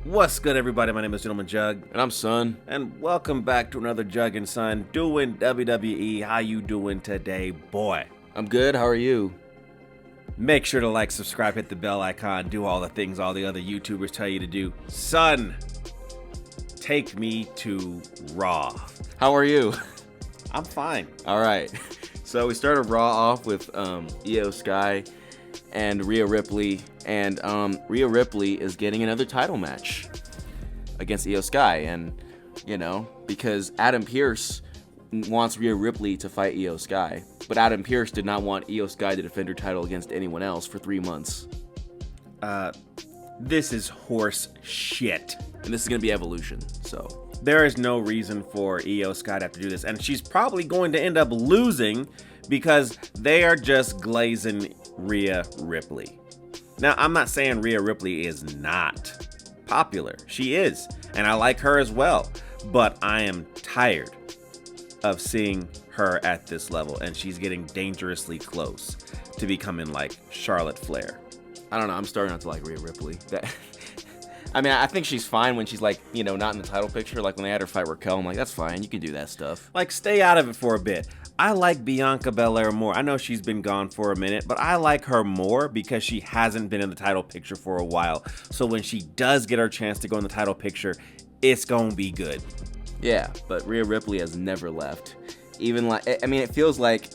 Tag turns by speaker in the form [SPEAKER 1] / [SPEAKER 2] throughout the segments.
[SPEAKER 1] What's good, everybody? My name is Gentleman Jug.
[SPEAKER 2] And I'm Son.
[SPEAKER 1] And welcome back to another Jug and Son doing WWE. How you doing today, boy?
[SPEAKER 2] I'm good. How are you?
[SPEAKER 1] Make sure to like, subscribe, hit the bell icon, do all the things all the other YouTubers tell you to do. Son, take me to Raw.
[SPEAKER 2] How are you?
[SPEAKER 1] I'm fine.
[SPEAKER 2] All right. So we started Raw off with Io Sky and Rhea Ripley. And Rhea Ripley is getting another title match against Io Sky. And, you know, because Adam Pearce wants Rhea Ripley to fight Io Sky. But Adam Pearce did not want Io Sky to defend her title against anyone else for 3 months.
[SPEAKER 1] This is horse shit.
[SPEAKER 2] And this is going to be Evolution, so...
[SPEAKER 1] There is no reason for Io Sky to have to do this. And she's probably going to end up losing because they are just glazing Rhea Ripley. Now, I'm not saying Rhea Ripley is not popular. She is. And I like her as well. But I am tired of seeing her at this level. And she's getting dangerously close to becoming like Charlotte Flair.
[SPEAKER 2] I don't know. I'm starting not to like Rhea Ripley. I mean, I think she's fine when she's like, you know, not in the title picture. Like when they had her fight Raquel, I'm like, that's fine. You can do that stuff.
[SPEAKER 1] Like, stay out of it for a bit. I like Bianca Belair more. I know she's been gone for a minute, but I like her more because she hasn't been in the title picture for a while. So when she does get her chance to go in the title picture, it's gonna be good.
[SPEAKER 2] Yeah, but Rhea Ripley has never left. Even like, I mean, it feels like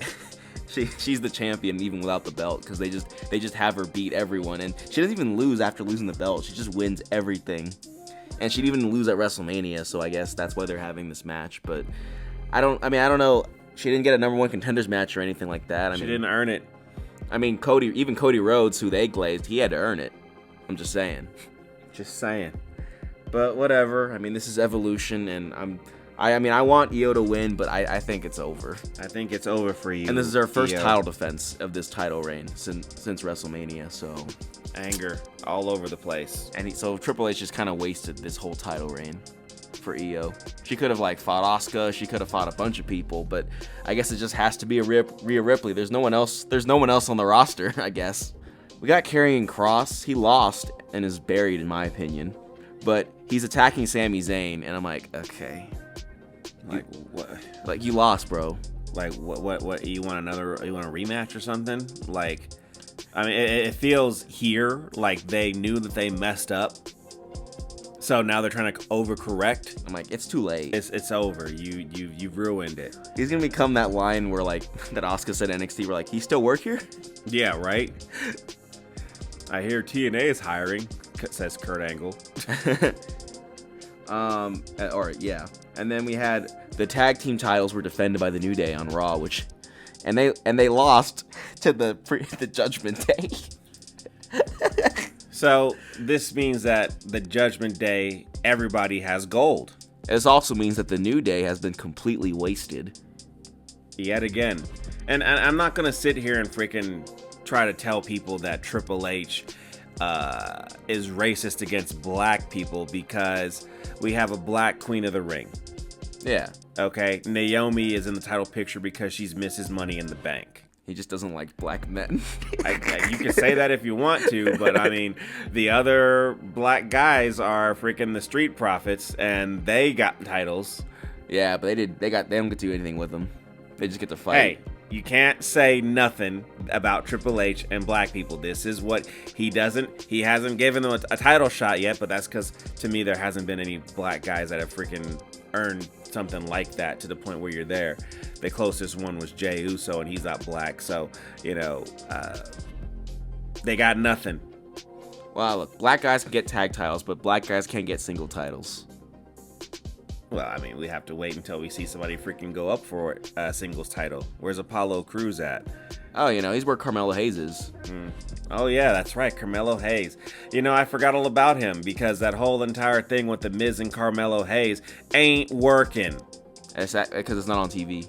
[SPEAKER 2] she's the champion even without the belt because they just have her beat everyone, and she doesn't even lose after losing the belt. She just wins everything, and she'd even lose at WrestleMania. So I guess that's why they're having this match. But I don't know. She didn't get a #1 contenders match or anything like that.
[SPEAKER 1] She didn't earn it.
[SPEAKER 2] I mean, Cody Rhodes, who they glazed, he had to earn it. I'm just saying.
[SPEAKER 1] Just saying. But whatever.
[SPEAKER 2] I mean, this is Evolution, and I want Io to win, but I think it's over.
[SPEAKER 1] I think it's over for you.
[SPEAKER 2] And this is our first title defense of this title reign since WrestleMania, so...
[SPEAKER 1] Anger all over the place.
[SPEAKER 2] And so Triple H just kind of wasted this whole title reign for Io. She could have, like, fought Asuka, she could have fought a bunch of people, but I guess it just has to be Rhea Ripley. There's no one else on the roster, I guess. We got Karrion Kross. He lost and is buried, in my opinion. But he's attacking Sami Zayn, and I'm like, okay...
[SPEAKER 1] Like what?
[SPEAKER 2] Like you lost, bro.
[SPEAKER 1] Like what? You want a rematch or something? Like, I mean, it feels here like they knew that they messed up, so now they're trying to overcorrect.
[SPEAKER 2] I'm like, it's too late.
[SPEAKER 1] It's over. You've ruined it.
[SPEAKER 2] He's gonna become that line where like that Asuka said NXT. We're like, he still work here?
[SPEAKER 1] Yeah, right. I hear TNA is hiring, says Kurt Angle.
[SPEAKER 2] And then we had the tag team titles were defended by the New Day on Raw, and they lost to the Judgment Day.
[SPEAKER 1] So this means that the Judgment Day, everybody has gold.
[SPEAKER 2] This also means that the New Day has been completely wasted.
[SPEAKER 1] Yet again. And I'm not gonna sit here and freaking try to tell people that Triple H is racist against black people because we have a black Queen of the Ring.
[SPEAKER 2] Yeah.
[SPEAKER 1] Okay. Naomi is in the title picture because she's Mrs. Money in the Bank.
[SPEAKER 2] He just doesn't like black men.
[SPEAKER 1] You can say that if you want to, but I mean, the other black guys are freaking the Street Profits, and they got titles.
[SPEAKER 2] Yeah, but they don't get to do anything with them. They just get to fight.
[SPEAKER 1] Hey, you can't say nothing about Triple H and black people. This is what he doesn't. He hasn't given them a title shot yet, but that's because to me there hasn't been any black guys that have freaking earned something like that to the point where you're there. The closest one was Jey Uso, and he's not black, so you know they got nothing.
[SPEAKER 2] Well, look, black guys can get tag titles, but black guys can't get single titles.
[SPEAKER 1] Well, I mean, we have to wait until we see somebody freaking go up for a singles title. Where's Apollo Crews at?
[SPEAKER 2] Oh, you know, he's where Carmelo Hayes is.
[SPEAKER 1] Oh, yeah, that's right, Carmelo Hayes. You know, I forgot all about him because that whole entire thing with The Miz and Carmelo Hayes ain't working.
[SPEAKER 2] Because it's not on TV.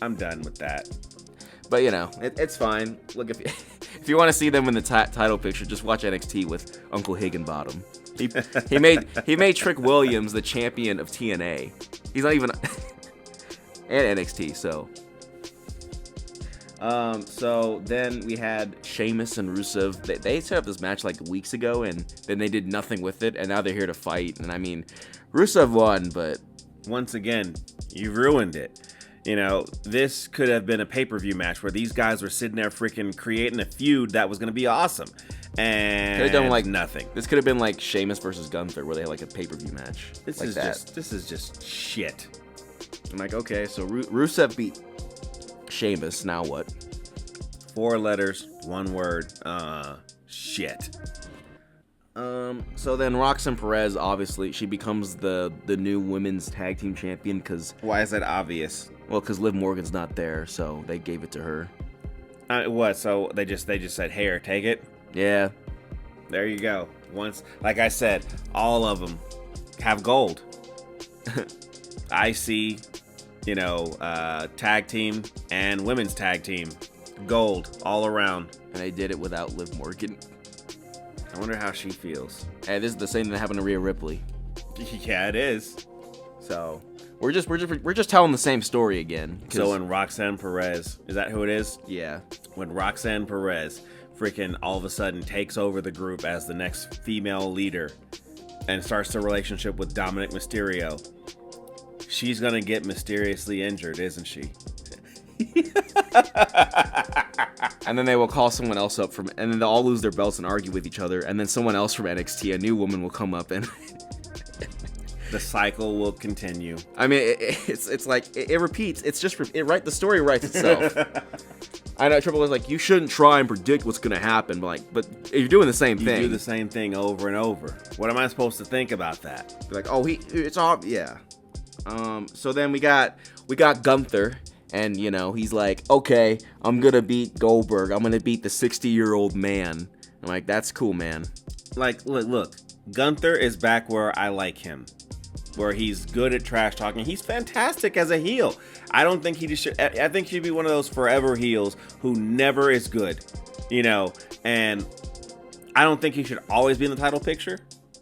[SPEAKER 1] I'm done with that.
[SPEAKER 2] But, you know, it's fine. Look, if you want to see them in the title picture, just watch NXT with Uncle Higginbottom. He made Trick Williams the champion of TNA. He's not even and NXT, so So then we had Sheamus and Rusev. They set up this match like weeks ago, and then they did nothing with it, and now they're here to fight. And I mean, Rusev won, but
[SPEAKER 1] once again, you ruined it. You know, this could have been a pay-per-view match where these guys were sitting there freaking creating a feud that was going to be awesome. And
[SPEAKER 2] could have done like
[SPEAKER 1] nothing.
[SPEAKER 2] This could have been like Sheamus versus Gunther, where they had like a pay-per-view match.
[SPEAKER 1] This
[SPEAKER 2] like
[SPEAKER 1] is just shit.
[SPEAKER 2] I'm like, okay, so Rusev beat Sheamus. Now what?
[SPEAKER 1] 4 letters, 1 word. Shit.
[SPEAKER 2] So then Roxanne Perez, obviously, she becomes the new women's tag team champion because...
[SPEAKER 1] Why is that obvious?
[SPEAKER 2] Well, because Liv Morgan's not there, so they gave it to her.
[SPEAKER 1] What? So they just said, "Here, take it."
[SPEAKER 2] Yeah.
[SPEAKER 1] There you go. Once, like I said, all of them have gold. IC, tag team and women's tag team, gold all around.
[SPEAKER 2] And they did it without Liv Morgan.
[SPEAKER 1] I wonder how she feels.
[SPEAKER 2] Hey, this is the same thing that happened to Rhea Ripley.
[SPEAKER 1] Yeah, it is.
[SPEAKER 2] So we're just telling the same story again.
[SPEAKER 1] So when Roxanne Perez, is that who it is?
[SPEAKER 2] Yeah.
[SPEAKER 1] When Roxanne Perez freaking all of a sudden takes over the group as the next female leader and starts the relationship with Dominic Mysterio, she's gonna get mysteriously injured, isn't she?
[SPEAKER 2] And then they will call someone else up and then they'll all lose their belts and argue with each other. And then someone else from NXT, a new woman, will come up and
[SPEAKER 1] the cycle will continue.
[SPEAKER 2] I mean, it's like it repeats. It's just the story writes itself. I know Triple H is like, you shouldn't try and predict what's gonna happen, but you're doing the same thing.
[SPEAKER 1] You do the same thing over and over. What am I supposed to think about that?
[SPEAKER 2] Like, oh, it's all, yeah. So then we got Gunther, and he's like, okay, I'm gonna beat Goldberg. I'm gonna beat the 60-year-old man. I'm like, that's cool, man.
[SPEAKER 1] Like, look, Gunther is back where I like him, where he's good at trash talking. He's fantastic as a heel. I don't think he just should. I think he'd be one of those forever heels who never is good, and I don't think he should always be in the title picture.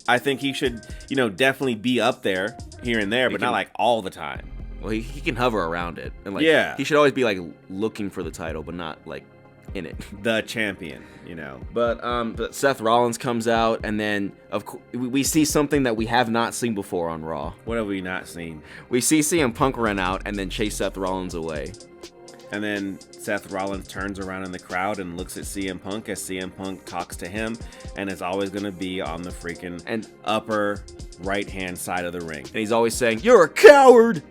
[SPEAKER 1] I think he should, definitely be up there here and there, but not like all the time.
[SPEAKER 2] Well, he can hover around it, and
[SPEAKER 1] yeah,
[SPEAKER 2] he should always be like looking for the title, but not like in it.
[SPEAKER 1] The champion,
[SPEAKER 2] But Seth Rollins comes out, and then of course we see something that we have not seen before on Raw.
[SPEAKER 1] What have we not seen?
[SPEAKER 2] We see CM Punk run out and then chase Seth Rollins away.
[SPEAKER 1] And then Seth Rollins turns around in the crowd and looks at CM Punk as CM Punk talks to him, and it's always going to be on the freaking upper right-hand side of the ring.
[SPEAKER 2] And he's always saying, "You're a coward."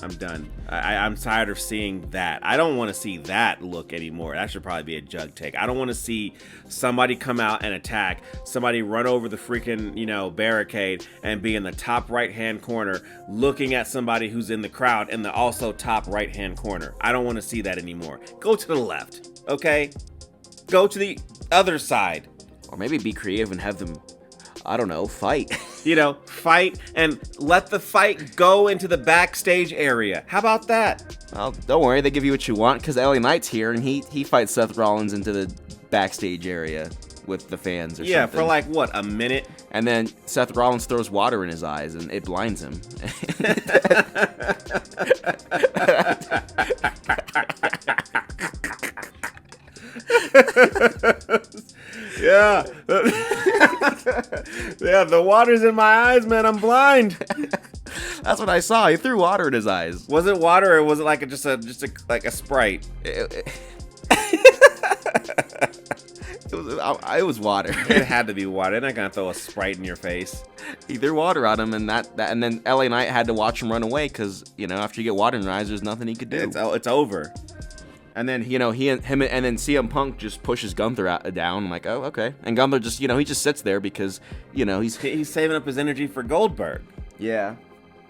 [SPEAKER 1] I'm done. I'm tired of seeing that. I don't want to see that look anymore. That should probably be a Jug take. I don't want to see somebody come out and attack, somebody run over the freaking, barricade and be in the top right-hand corner looking at somebody who's in the crowd in the also top right-hand corner. I don't want to see that anymore. Go to the left, okay? Go to the other side.
[SPEAKER 2] Or maybe be creative and have them, I don't know, fight.
[SPEAKER 1] Fight and let the fight go into the backstage area. How about that?
[SPEAKER 2] Well, don't worry, they give you what you want because LA Knight's here and he fights Seth Rollins into the backstage area with the fans or something.
[SPEAKER 1] Yeah, for like, what, a minute?
[SPEAKER 2] And then Seth Rollins throws water in his eyes and it blinds him.
[SPEAKER 1] Yeah. Yeah, the water's in my eyes, man. I'm blind.
[SPEAKER 2] That's what I saw. He threw water in his eyes.
[SPEAKER 1] Was it water or was it like just a Sprite?
[SPEAKER 2] It was water.
[SPEAKER 1] It had to be water. They're not gonna throw a Sprite in your face.
[SPEAKER 2] He threw water at him, and and then LA Knight had to watch him run away because after you get water in your eyes, there's nothing he could do.
[SPEAKER 1] It's over.
[SPEAKER 2] And then and then CM Punk just pushes Gunther down. I'm like, oh, okay. And Gunther just he just sits there because
[SPEAKER 1] he's saving up his energy for Goldberg.
[SPEAKER 2] Yeah.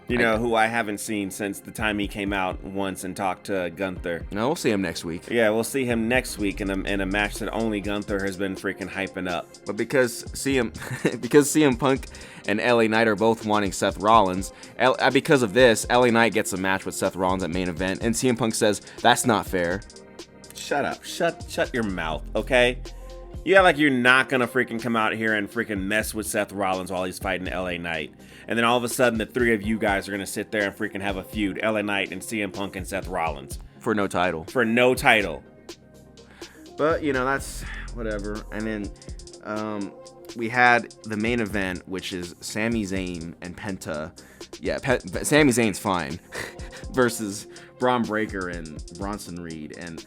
[SPEAKER 1] Who I haven't seen since the time he came out once and talked to Gunther.
[SPEAKER 2] No, we'll see him next week.
[SPEAKER 1] Yeah, we'll see him next week in a match that only Gunther has been freaking hyping up.
[SPEAKER 2] But because CM Punk and LA Knight are both wanting Seth Rollins, because of this, LA Knight gets a match with Seth Rollins at main event, and CM Punk says, "That's not fair."
[SPEAKER 1] Shut up. Shut your mouth, okay? You act like you're not gonna freaking come out here and freaking mess with Seth Rollins while he's fighting LA Knight. And then all of a sudden, the three of you guys are gonna sit there and freaking have a feud, LA Knight and CM Punk and Seth Rollins.
[SPEAKER 2] For no title.
[SPEAKER 1] For no title.
[SPEAKER 2] But, that's whatever. And then we had the main event, which is Sami Zayn and Penta. Yeah, Sami Zayn's fine. Versus Braun Breaker and Bronson Reed. And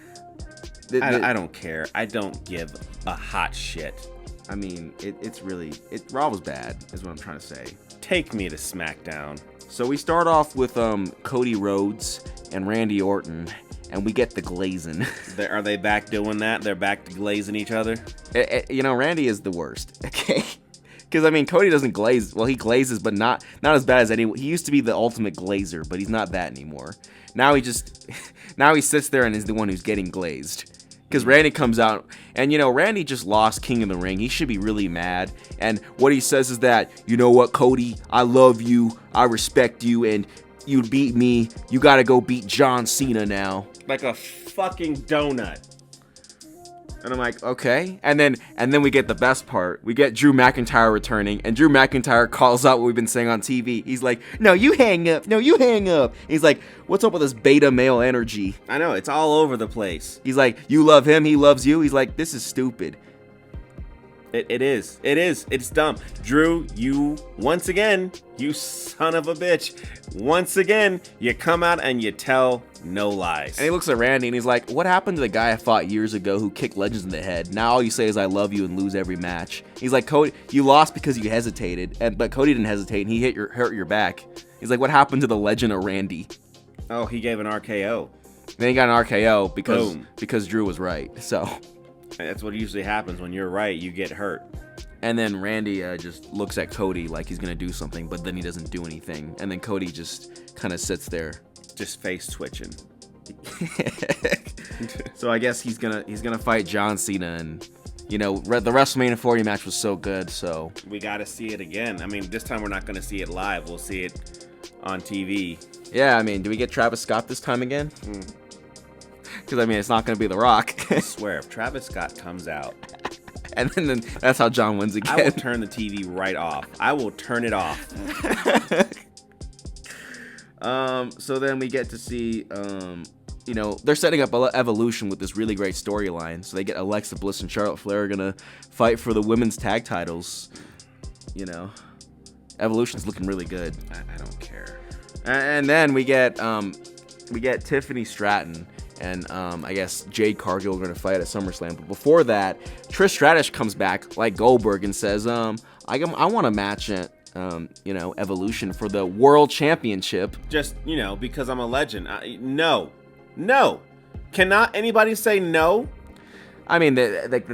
[SPEAKER 1] I don't care. I don't give a hot shit.
[SPEAKER 2] I mean, it's really... Raw was bad, is what I'm trying to say.
[SPEAKER 1] Take me to SmackDown.
[SPEAKER 2] So we start off with Cody Rhodes and Randy Orton, and we get the glazing.
[SPEAKER 1] Are they back doing that? They're back to glazing each other?
[SPEAKER 2] Randy is the worst, okay? Because, I mean, Cody doesn't glaze. Well, he glazes, but not as bad as anyone. He used to be the ultimate glazer, but he's not that anymore. Now he sits there and is the one who's getting glazed. Because Randy comes out, and, Randy just lost King of the Ring. He should be really mad. And what he says is that, you know what, Cody? I love you. I respect you. And you beat me. You got to go beat John Cena now.
[SPEAKER 1] Like a fucking donut.
[SPEAKER 2] And I'm like, okay. And then we get the best part. We get Drew McIntyre returning, and Drew McIntyre calls out what we've been saying on TV. He's like, no, you hang up. No, you hang up. He's like, what's up with this beta male energy?
[SPEAKER 1] I know, it's all over the place.
[SPEAKER 2] He's like, you love him, he loves you. He's like, this is stupid.
[SPEAKER 1] It is. It's dumb. Drew, once again, you son of a bitch. Once again, you come out and you tell no lies.
[SPEAKER 2] And he looks at Randy and he's like, what happened to the guy I fought years ago who kicked legends in the head? Now all you say is I love you and lose every match. He's like, Cody, you lost because you hesitated, but Cody didn't hesitate and he hurt your back. He's like, what happened to the legend of Randy?
[SPEAKER 1] Oh, he gave an RKO.
[SPEAKER 2] Then he got an RKO because Drew was right. So
[SPEAKER 1] that's what usually happens. When you're right, you get hurt.
[SPEAKER 2] And then Randy just looks at Cody like he's gonna do something, but then he doesn't do anything. And then Cody just kind of sits there,
[SPEAKER 1] just face twitching.
[SPEAKER 2] So I guess he's gonna fight John Cena, and the WrestleMania 40 match was so good. So
[SPEAKER 1] we got to see it again. I mean, this time we're not gonna see it live. We'll see it on TV.
[SPEAKER 2] Yeah, I mean, do we get Travis Scott this time again? Because, I mean, it's not going to be The Rock.
[SPEAKER 1] I swear, if Travis Scott comes out...
[SPEAKER 2] and then that's how John wins again.
[SPEAKER 1] I will turn the TV right off. I will turn it off.
[SPEAKER 2] So then we get to see, they're setting up Evolution with this really great storyline. So they get Alexa Bliss and Charlotte Flair are going to fight for the women's tag titles. Evolution's looking really good.
[SPEAKER 1] I don't care.
[SPEAKER 2] And then we get Tiffany Stratton and I guess Jade Cargill are going to fight at SummerSlam. But before that, Trish Stratus comes back like Goldberg and says, I want a match at Evolution for the World Championship.
[SPEAKER 1] Just, because I'm a legend. No. Cannot anybody say no?
[SPEAKER 2] I mean,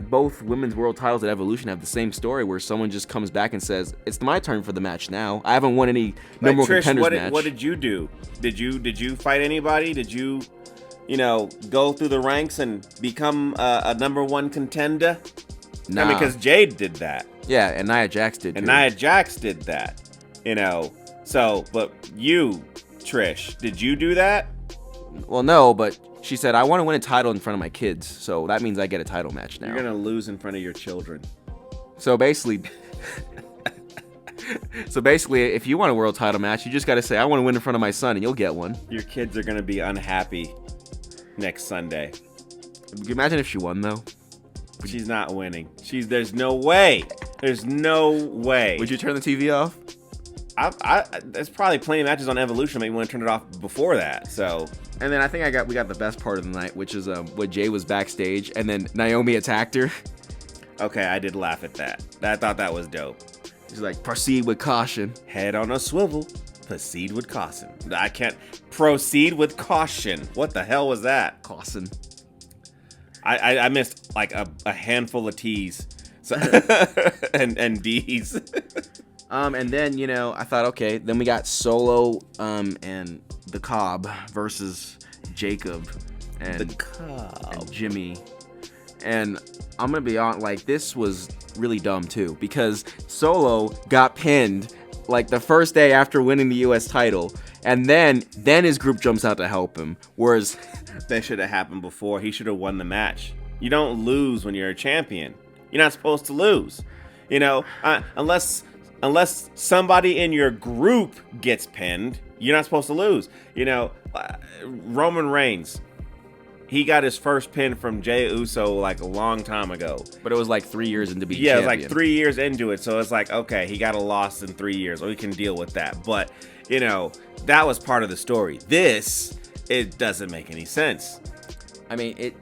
[SPEAKER 2] both women's world titles at Evolution have the same story where someone just comes back and says, it's my turn for the match now. I haven't won any number one contenders match.
[SPEAKER 1] What did you do? Did you fight anybody? Did you, go through the ranks and become a number one contender?
[SPEAKER 2] Nah.
[SPEAKER 1] I mean, because Jade did that.
[SPEAKER 2] Yeah, and Nia Jax did
[SPEAKER 1] And Nia Jax did that. So, but you, Trish, did you do that?
[SPEAKER 2] Well, no, but she said, I want to win a title in front of my kids, so that means I get a title match now.
[SPEAKER 1] You're going to lose in front of your children.
[SPEAKER 2] So basically, if you want a world title match, you just got to say, I want to win in front of my son, and you'll get one.
[SPEAKER 1] Your kids are going to be unhappy next Sunday.
[SPEAKER 2] Can you imagine if she won, though?
[SPEAKER 1] She's not winning. There's no way. There's no way.
[SPEAKER 2] Would you turn the TV off?
[SPEAKER 1] There's probably plenty of matches on Evolution. Maybe want to turn it off before that. So,
[SPEAKER 2] and then I think we got the best part of the night, which is when Jay was backstage and then Naomi attacked her.
[SPEAKER 1] Okay, I did laugh at that. I thought that was dope.
[SPEAKER 2] She's like, proceed with caution.
[SPEAKER 1] Head on a swivel. Proceed with caution. I can't proceed with caution. What the hell was that?
[SPEAKER 2] Caution.
[SPEAKER 1] I missed like a handful of T's and D's.
[SPEAKER 2] And then, I thought, okay, then we got Solo and the Cobb versus Jacob and Jimmy. And I'm going to be on, like, this was really dumb, too, because Solo got pinned, like, the first day after winning the U.S. title, and then his group jumps out to help him, whereas...
[SPEAKER 1] That should have happened before. He should have won the match. You don't lose when you're a champion. You're not supposed to lose. Unless somebody in your group gets pinned, you're not supposed to lose. Roman Reigns, He got his first pin from Jey Uso like a long time ago.
[SPEAKER 2] But it was like 3 years into being
[SPEAKER 1] Yeah,
[SPEAKER 2] champion.
[SPEAKER 1] it was like 3 years into it. So it's like, okay, he got a loss in 3 years. We can deal with that. But, you know, that was part of the story. This, it doesn't make any sense.
[SPEAKER 2] I mean, it...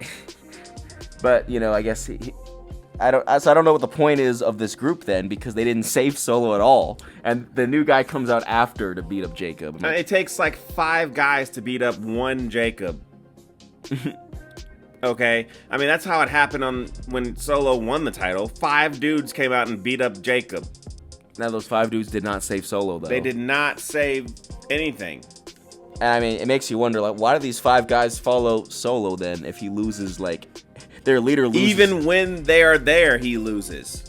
[SPEAKER 2] But, you know, I guess... I don't know what the point is of this group then, because they didn't save Solo at all. And the new guy comes out after to beat up Jacob.
[SPEAKER 1] It takes like 5 guys to beat up one Jacob. Okay? I mean, that's how it happened when Solo won the title. 5 dudes came out and beat up Jacob.
[SPEAKER 2] Now, those 5 dudes did not save Solo, though.
[SPEAKER 1] They did not save anything.
[SPEAKER 2] And I mean, it makes you wonder, like, why do these 5 guys follow Solo then if he loses, like... Their leader loses.
[SPEAKER 1] Even when they are there, he loses.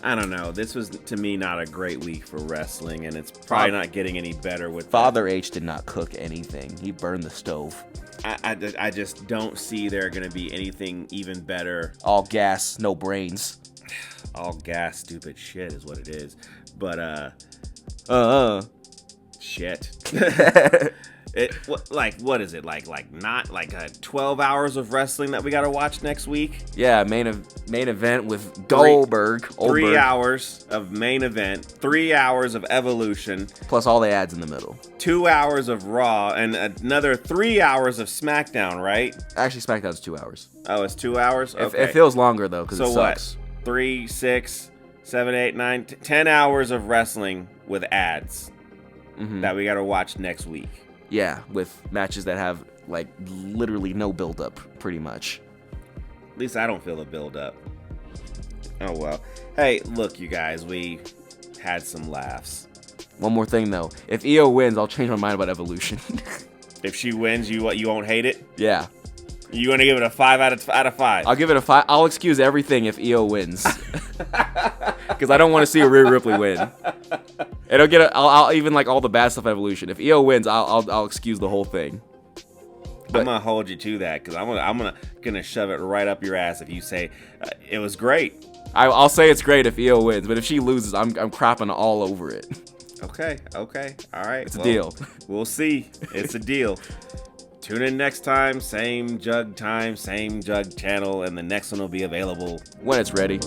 [SPEAKER 1] I don't know. This was, to me, not a great week for wrestling, and it's probably not getting any better with
[SPEAKER 2] Father H did not cook anything. He burned the stove.
[SPEAKER 1] I just don't see there going to be anything even better.
[SPEAKER 2] All gas, no brains.
[SPEAKER 1] All gas, stupid shit is what it is. But, shit. What is it not 12 hours of wrestling that we gotta watch next week?
[SPEAKER 2] Yeah, main event with Goldberg.
[SPEAKER 1] 3 hours of main event, 3 hours of Evolution,
[SPEAKER 2] plus all the ads in the middle.
[SPEAKER 1] 2 hours of Raw, and another 3 hours of Smackdown, right?
[SPEAKER 2] Actually, Smackdown's 2 hours.
[SPEAKER 1] Oh, it's 2 hours. Okay.
[SPEAKER 2] It feels longer though, because it sucks.
[SPEAKER 1] What? 3, 6, 7, 8, 9, 10 hours of wrestling with ads that we gotta watch next week.
[SPEAKER 2] Yeah, with matches that have, like, literally no build-up, pretty much.
[SPEAKER 1] At least I don't feel the build-up. Oh, well. Hey, look, you guys, we had some laughs.
[SPEAKER 2] One more thing, though. If Io wins, I'll change my mind about Evolution.
[SPEAKER 1] If she wins, you won't hate it?
[SPEAKER 2] Yeah.
[SPEAKER 1] You gonna give it a 5 out of 5?
[SPEAKER 2] I'll give it a 5. I'll excuse everything if Io wins. Because I don't want to see a Rhea Ripley win. I'll even like all the bad stuff Evolution. If Io wins, I'll excuse the whole thing.
[SPEAKER 1] But I'm gonna hold you to that because I'm gonna shove it right up your ass if you say it was great.
[SPEAKER 2] I'll say it's great if Io wins, but if she loses, I'm crapping all over it.
[SPEAKER 1] Okay, all right.
[SPEAKER 2] It's a deal.
[SPEAKER 1] We'll see. It's a deal. Tune in next time, same Jug time, same Jug channel, and the next one will be available
[SPEAKER 2] when it's ready.